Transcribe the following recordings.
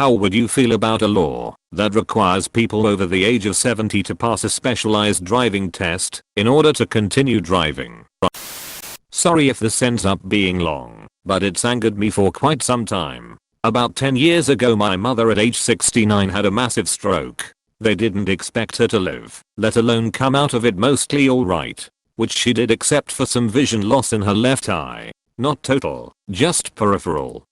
How would you feel about a law that requires people over the age of 70 to pass a specialized driving test in order to continue driving? Sorry if this ends up being long, but it's angered me for quite some time. About 10 years ago my mother at age 69 had a massive stroke. They didn't expect her to live, let alone come out of it mostly alright. Which she did except for some vision loss in her left eye. Not total, just peripheral.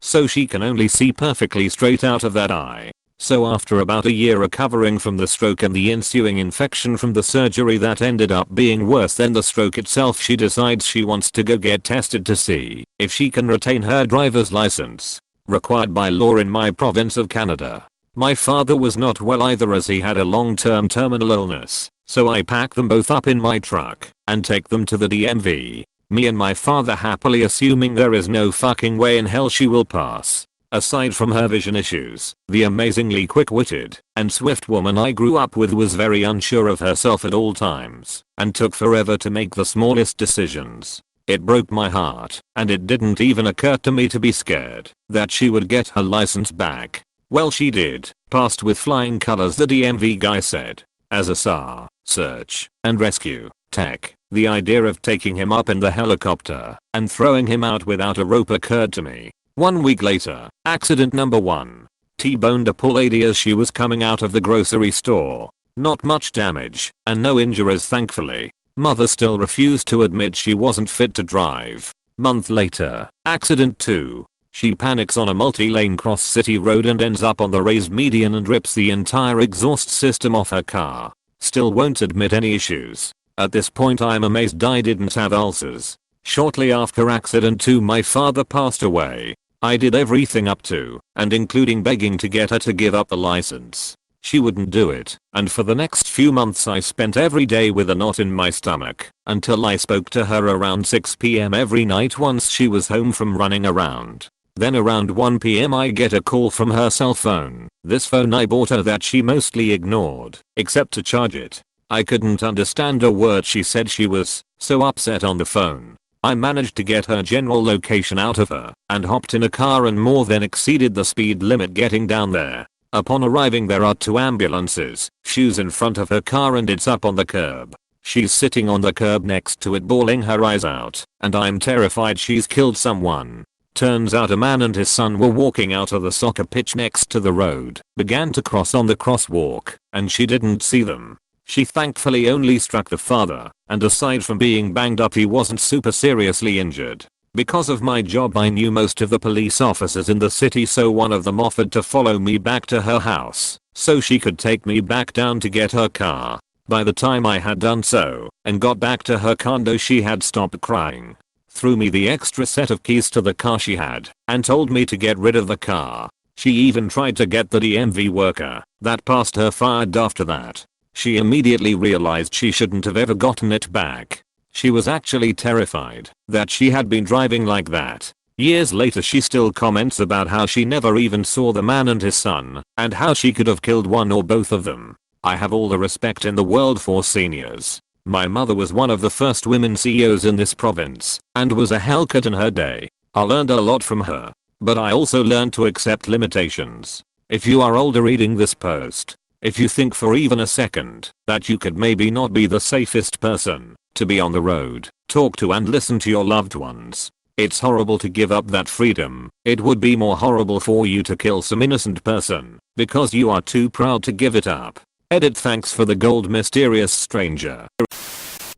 So she can only see perfectly straight out of that eye. So after about a year recovering from the stroke and the ensuing infection from the surgery that ended up being worse than the stroke itself, she decides she wants to go get tested to see if she can retain her driver's license, required by law in my province of Canada. My father was not well either as he had a long-term terminal illness, so I pack them both up in my truck and take them to the DMV. Me and my father happily assuming there is no fucking way in hell she will pass. Aside from her vision issues, the amazingly quick-witted and swift woman I grew up with was very unsure of herself at all times and took forever to make the smallest decisions. It broke my heart, and it didn't even occur to me to be scared that she would get her license back. Well, she did, passed with flying colors, the DMV guy said. As a SAR, search and rescue tech, the idea of taking him up in the helicopter and throwing him out without a rope occurred to me. 1 week later, accident number 1. T-boned a poor lady as she was coming out of the grocery store. Not much damage, and no injuries thankfully. Mother still refused to admit she wasn't fit to drive. Month later, accident 2. She panics on a multi-lane cross-city road and ends up on the raised median and rips the entire exhaust system off her car. Still won't admit any issues. At this point I'm amazed I didn't have ulcers. Shortly after accident 2 my father passed away. I did everything up to and including begging to get her to give up the license. She wouldn't do it, and for the next few months I spent every day with a knot in my stomach until I spoke to her around 6 PM every night once she was home from running around. Then around 1 PM I get a call from her cell phone. This phone I bought her that she mostly ignored, except to charge it. I couldn't understand a word she said. She was so upset on the phone. I managed to get her general location out of her and hopped in a car and more than exceeded the speed limit getting down there. Upon arriving there are 2 ambulances, shoes in front of her car and it's up on the curb. She's sitting on the curb next to it bawling her eyes out, and I'm terrified she's killed someone. Turns out a man and his son were walking out of the soccer pitch next to the road, began to cross on the crosswalk, and she didn't see them. She thankfully only struck the father, and aside from being banged up he wasn't super seriously injured. Because of my job I knew most of the police officers in the city, so one of them offered to follow me back to her house so she could take me back down to get her car. By the time I had done so and got back to her condo she had stopped crying, threw me the extra set of keys to the car she had, and told me to get rid of the car. She even tried to get the DMV worker that passed her fired after that. She immediately realized she shouldn't have ever gotten it back. She was actually terrified that she had been driving like that. Years later she still comments about how she never even saw the man and his son, and how she could have killed one or both of them. I have all the respect in the world for seniors. My mother was one of the first women CEOs in this province, and was a hellcat in her day. I learned a lot from her, but I also learned to accept limitations. If you are older reading this post, if you think for even a second that you could maybe not be the safest person to be on the road, talk to and listen to your loved ones. It's horrible to give up that freedom. It would be more horrible for you to kill some innocent person because you are too proud to give it up. Edit. Thanks for the gold, mysterious stranger.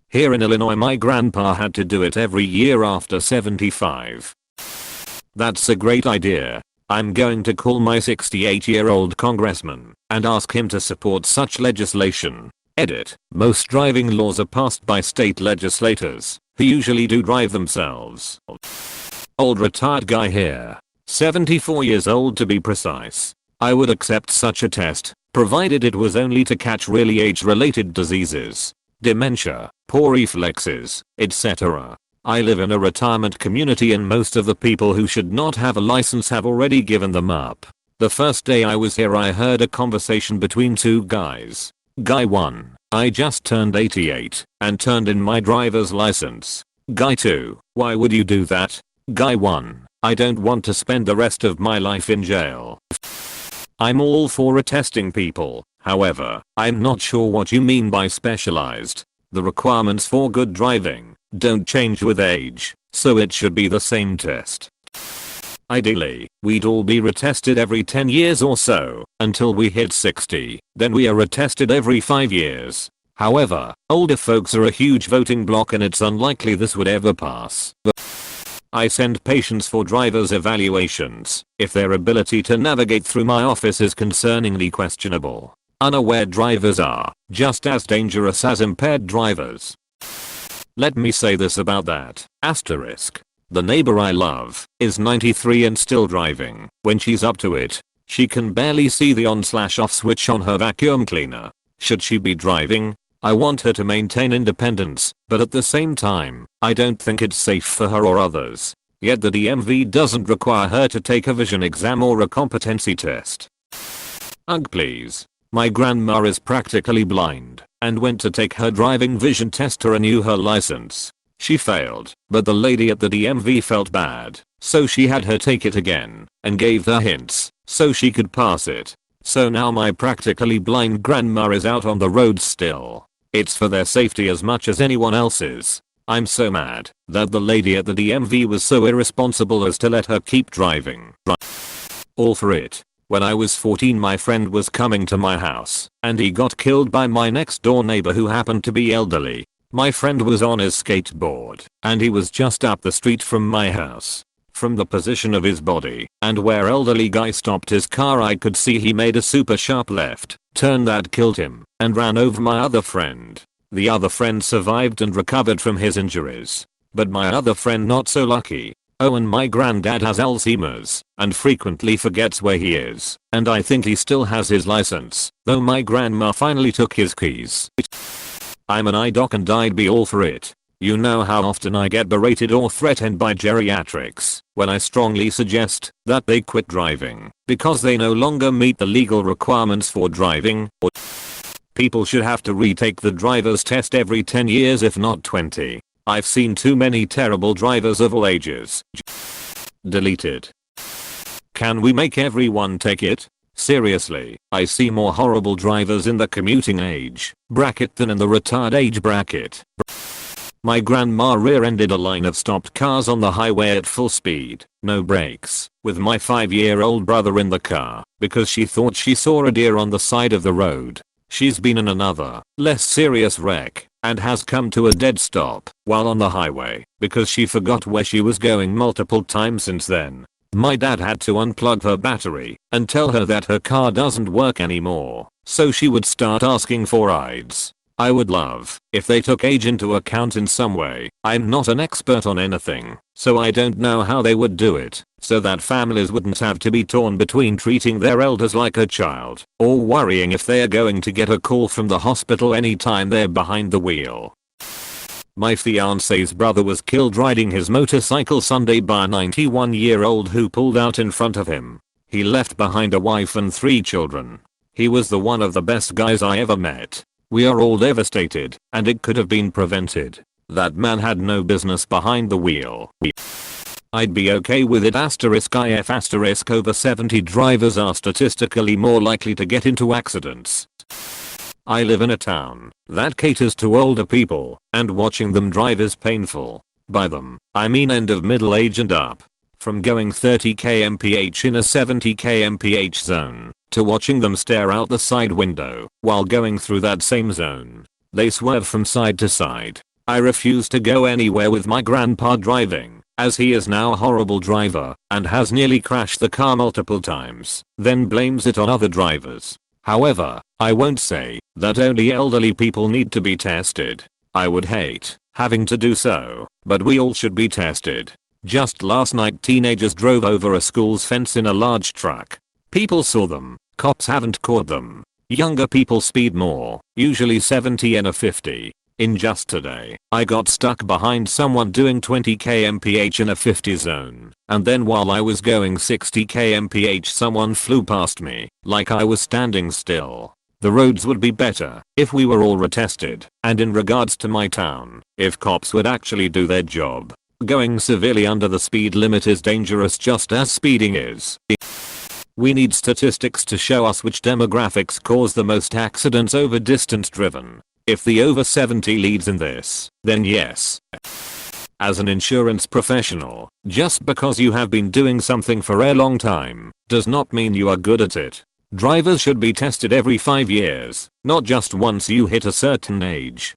Here in Illinois my grandpa had to do it every year after 75. That's a great idea. I'm going to call my 68-year-old congressman and ask him to support such legislation. Edit. Most driving laws are passed by state legislators, who usually do drive themselves. Old retired guy here. 74 years old to be precise. I would accept such a test, provided it was only to catch really age-related diseases, dementia, poor reflexes, etc. I live in a retirement community and most of the people who should not have a license have already given them up. The first day I was here I heard a conversation between 2 guys. Guy 1, I just turned 88 and turned in my driver's license. Guy 2, why would you do that? Guy 1, I don't want to spend the rest of my life in jail. I'm all for retesting people. However, I'm not sure what you mean by specialized. The requirements for good driving don't change with age, so it should be the same test. Ideally, we'd all be retested every 10 years or so, until we hit 60, then we are retested every 5 years. However, older folks are a huge voting bloc and it's unlikely this would ever pass. I send patients for driver's evaluations if their ability to navigate through my office is concerningly questionable. Unaware drivers are just as dangerous as impaired drivers. Let me say this about that. Asterisk. The neighbor I love is 93 and still driving. When she's up to it, she can barely see the on/off switch on her vacuum cleaner. Should she be driving? I want her to maintain independence, but at the same time, I don't think it's safe for her or others. Yet the DMV doesn't require her to take a vision exam or a competency test. Ugh, please. My grandma is practically blind and went to take her driving vision test to renew her license. She failed, but the lady at the DMV felt bad, so she had her take it again and gave her hints so she could pass it. So now my practically blind grandma is out on the road still. It's for their safety as much as anyone else's. I'm so mad that the lady at the DMV was so irresponsible as to let her keep driving. All for it. When I was 14, my friend was coming to my house and he got killed by my next door neighbor who happened to be elderly. My friend was on his skateboard and he was just up the street from my house. From the position of his body and where elderly guy stopped his car, I could see he made a super sharp left turn that killed him and ran over my other friend. The other friend survived and recovered from his injuries, but my other friend not so lucky. Oh, and my granddad has Alzheimer's and frequently forgets where he is, and I think he still has his license, though my grandma finally took his keys. I'm an eye doc and I'd be all for it. You know how often I get berated or threatened by geriatrics when I strongly suggest that they quit driving because they no longer meet the legal requirements for driving. People should have to retake the driver's test every 10 years if not 20. I've seen too many terrible drivers of all ages. Deleted. Can we make everyone take it? Seriously, I see more horrible drivers in the commuting age bracket than in the retired age bracket. My grandma rear-ended a line of stopped cars on the highway at full speed, no brakes, with my 5-year-old brother in the car, because she thought she saw a deer on the side of the road. She's been in another, less serious wreck, and has come to a dead stop while on the highway, because she forgot where she was going multiple times since then. My dad had to unplug her battery and tell her that her car doesn't work anymore, so she would start asking for rides. I would love if they took age into account in some way. I'm not an expert on anything, so I don't know how they would do it, so that families wouldn't have to be torn between treating their elders like a child or worrying if they are going to get a call from the hospital anytime they're behind the wheel. My fiance's brother was killed riding his motorcycle Sunday by a 91-year-old who pulled out in front of him. He left behind a wife and 3 children. He was the one of the best guys I ever met. We are all devastated, and it could have been prevented. That man had no business behind the wheel. I'd be okay with it *if over 70 drivers are statistically more likely to get into accidents. I live in a town that caters to older people, and watching them drive is painful. By them, I mean end of middle age and up. From going 30 km/h in a 70 km/h zone to watching them stare out the side window while going through that same zone. They swerve from side to side. I refuse to go anywhere with my grandpa driving, as he is now a horrible driver and has nearly crashed the car multiple times, then blames it on other drivers. However, I won't say that only elderly people need to be tested. I would hate having to do so, but we all should be tested. Just last night, teenagers drove over a school's fence in a large truck. People saw them, cops haven't caught them. Younger people speed more, usually 70 and a 50. In just today, I got stuck behind someone doing 20 km/h in a 50 zone, and then while I was going 60 km/h someone flew past me, like I was standing still. The roads would be better if we were all retested, and in regards to my town, if cops would actually do their job. Going severely under the speed limit is dangerous just as speeding is. We need statistics to show us which demographics cause the most accidents over distance driven. If the over 70 leads in this, then yes. As an insurance professional, just because you have been doing something for a long time does not mean you are good at it. Drivers should be tested every 5 years, not just once you hit a certain age.